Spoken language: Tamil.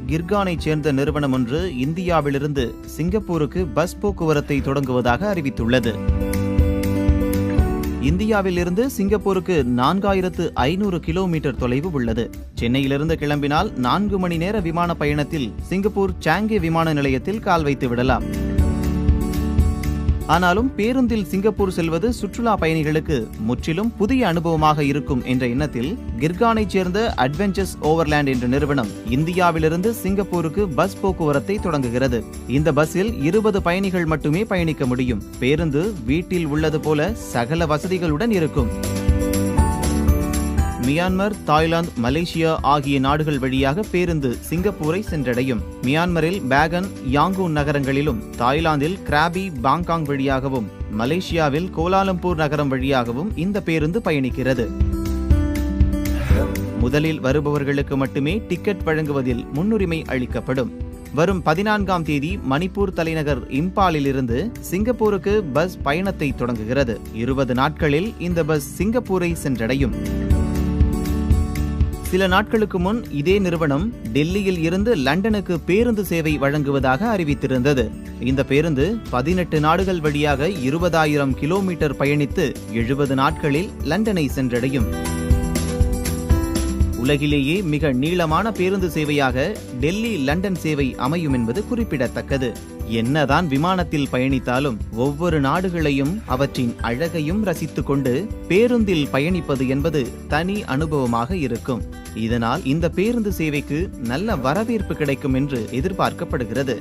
கிர்கானைச் சேர்ந்த நிறுவனம் ஒன்று இந்தியாவிலிருந்து சிங்கப்பூருக்கு பஸ் போக்குவரத்தை தொடங்குவதாக அறிவித்துள்ளது. இந்தியாவில் இருந்து சிங்கப்பூருக்கு 4500 கிலோமீட்டர் தொலைவு உள்ளது. சென்னையிலிருந்து கிளம்பினால் 4 மணி நேர விமான பயணத்தில் சிங்கப்பூர் சாங்கே விமான நிலையத்தில் கால் வைத்து விடலாம். ஆனாலும் பேருந்தில் சிங்கப்பூர் செல்வது சுற்றுலா பயணிகளுக்கு முற்றிலும் புதிய அனுபவமாக இருக்கும் என்ற எண்ணத்தில் கிர்கானைச் சேர்ந்த அட்வென்ச்சர்ஸ் ஓவர்லேண்ட் என்ற நிறுவனம் இந்தியாவிலிருந்து சிங்கப்பூருக்கு பஸ் போக்குவரத்தை தொடங்குகிறது. இந்த பஸ்ஸில் 20 பயணிகள் மட்டுமே பயணிக்க முடியும். பேருந்து வீட்டில் உள்ளது போல சகல வசதிகளுடன் இருக்கும். மியான்மர், தாய்லாந்து, மலேசியா ஆகிய நாடுகள் வழியாக பேருந்து சிங்கப்பூரை சென்றடையும். மியான்மரில் பேகன், யாங்கூன் நகரங்களிலும், தாய்லாந்தில் கிராபி, பாங்காங் வழியாகவும், மலேசியாவில் கோலாலம்பூர் நகரம் வழியாகவும் இந்த பேருந்து பயணிக்கிறது. முதலில் வருபவர்களுக்கு மட்டுமே டிக்கெட் வழங்குவதில் முன்னுரிமை அளிக்கப்படும். வரும் 14ஆம் தேதி மணிப்பூர் தலைநகர் இம்பாலில் இருந்து சிங்கப்பூருக்கு பஸ் பயணத்தை தொடங்குகிறது. 20 நாட்களில் இந்த பஸ் சிங்கப்பூரை சென்றடையும். சில நாட்களுக்கு முன் இதே நிறுவனம் டெல்லியில் இருந்து லண்டனுக்கு பேருந்து சேவை வழங்குவதாக அறிவித்திருந்தது. இந்த பேருந்து 18 நாடுகள் வழியாக 20,000 கிலோமீட்டர் பயணித்து 70 நாட்களில் லண்டனை சென்றடையும். உலகிலேயே மிக நீளமான பேருந்து சேவையாக டெல்லி லண்டன் சேவை அமையும் என்பது குறிப்பிடத்தக்கது. என்னதான் விமானத்தில் பயணித்தாலும் ஒவ்வொரு நாடுகளையும் அவற்றின் அழகையும் ரசித்துக் கொண்டு பேருந்தில் பயணிப்பது என்பது தனி அனுபவமாக இருக்கும். இதனால் இந்த பேருந்து சேவைக்கு நல்ல வரவேற்பு கிடைக்கும் என்று எதிர்பார்க்கப்படுகிறது.